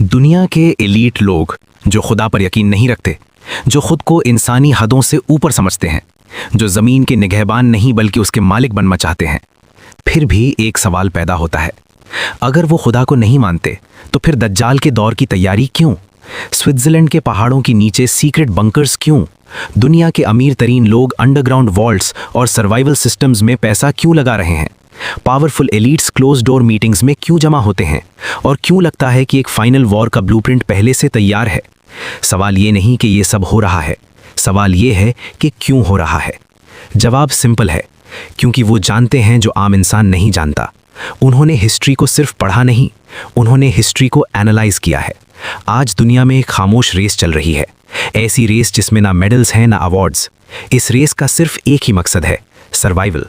दुनिया के एलीट लोग जो खुदा पर यकीन नहीं रखते, जो खुद को इंसानी हदों से ऊपर समझते हैं, जो ज़मीन के निगहबान नहीं बल्कि उसके मालिक बनना चाहते हैं, फिर भी एक सवाल पैदा होता है। अगर वो खुदा को नहीं मानते तो फिर दज्जाल के दौर की तैयारी क्यों? स्विट्ज़रलैंड के पहाड़ों के नीचे सीक्रेट बंकर्स क्यों? दुनिया के अमीर तरीन लोग अंडरग्राउंड वॉल्ट्स और सर्वाइवल सिस्टम्स में पैसा क्यों लगा रहे हैं? Powerful elites close door meetings में क्यों जमा होते हैं? और क्यों लगता है कि एक फाइनल वॉर का ब्लूप्रिंट पहले से तैयार है? सवाल ये नहीं कि ये सब हो रहा है, सवाल ये है कि क्यों हो रहा है। जवाब सिंपल है, क्योंकि वो जानते हैं जो आम इंसान नहीं जानता। उन्होंने हिस्ट्री को सिर्फ पढ़ा नहीं, उन्होंने हिस्ट्री को एनालाइज किया है। आज दुनिया में एक खामोश रेस चल रही है, ऐसी रेस जिसमें ना मेडल्स हैं ना अवार्ड्स। इस रेस का सिर्फ एक ही मकसद है, सर्वाइवल।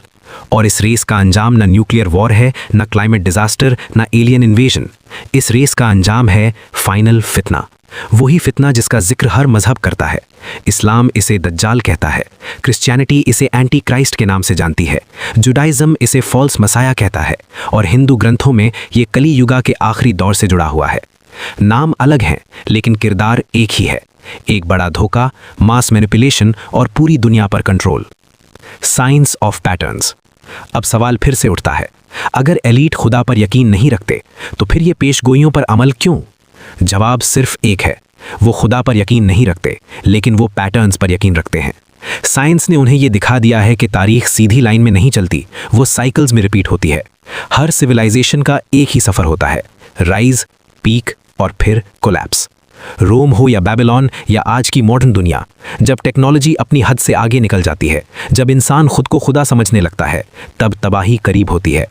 और इस रेस का अंजाम ना न्यूक्लियर वॉर है, ना क्लाइमेट डिजास्टर, ना एलियन इन्वेजन। इस रेस का अंजाम है फाइनल फितना, वही फितना जिसका जिक्र हर मजहब करता है। इस्लाम इसे दज्जाल कहता है, क्रिश्चियनिटी इसे एंटी क्राइस्ट के नाम से जानती है, जुडाइज्म इसे फॉल्स मसाया कहता है, और हिंदू ग्रंथों में ये कली युगा के आखिरी दौर से जुड़ा हुआ है। नाम अलग हैं लेकिन किरदार एक ही है, एक बड़ा धोखा, मास मैनिपुलेशन और पूरी दुनिया पर कंट्रोल। Science of patterns. अब सवाल फिर से उठता है, अगर एलीट खुदा पर यकीन नहीं रखते तो फिर ये पेशगोइयों पर अमल क्यों? जवाब सिर्फ एक है, वो खुदा पर यकीन नहीं रखते लेकिन वो पैटर्न्स पर यकीन रखते हैं। साइंस ने उन्हें ये दिखा दिया है कि तारीख सीधी लाइन में नहीं चलती, वो साइकिल्स में रिपीट होती है। हर सिविलाइजेशन का एक ही सफ़र होता है, राइज, पीक और फिर कोलैप्स। रोम हो या बेबीलोन या आज की मॉडर्न दुनिया, जब टेक्नोलॉजी अपनी हद से आगे निकल जाती है, जब इंसान खुद को खुदा समझने लगता है, तब तबाही करीब होती है।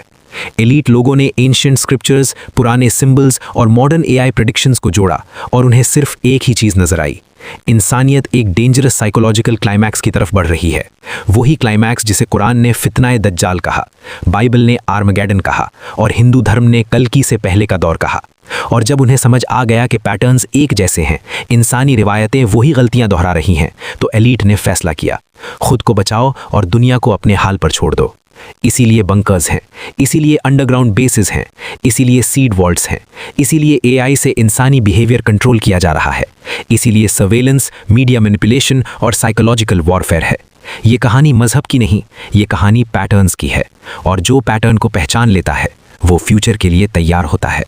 एलीट लोगों ने एंशिएंट स्क्रिप्चर्स, पुराने सिंबल्स और मॉडर्न एआई प्रेडिक्शंस को जोड़ा और उन्हें सिर्फ एक ही चीज़ नजर आई, इंसानियत एक डेंजरस साइकोलॉजिकल क्लाइमैक्स की तरफ बढ़ रही है। वही क्लाइमैक्स जिसे कुरान ने फितनाए दज्जाल कहा, बाइबल ने आर्मगेडन कहा और हिंदू धर्म ने कल्कि से पहले का दौर कहा। और जब उन्हें समझ आ गया कि पैटर्न्स एक जैसे हैं, इंसानी रिवायतें वही गलतियां दोहरा रही हैं, तो एलीट ने फैसला किया, खुद को बचाओ और दुनिया को अपने हाल पर छोड़ दो। इसीलिए बंकर्स हैं, इसीलिए अंडरग्राउंड बेसेस हैं, इसीलिए सीड वॉल्ट्स हैं, इसीलिए एआई से इंसानी बिहेवियर कंट्रोल किया जा रहा है, इसीलिए सर्वेलेंस, मीडिया मैनिपुलेशन और साइकोलॉजिकल वॉरफेयर है। ये कहानी मजहब की नहीं, ये कहानी पैटर्न्स की है, और जो पैटर्न को पहचान लेता है वो फ्यूचर के लिए तैयार होता है।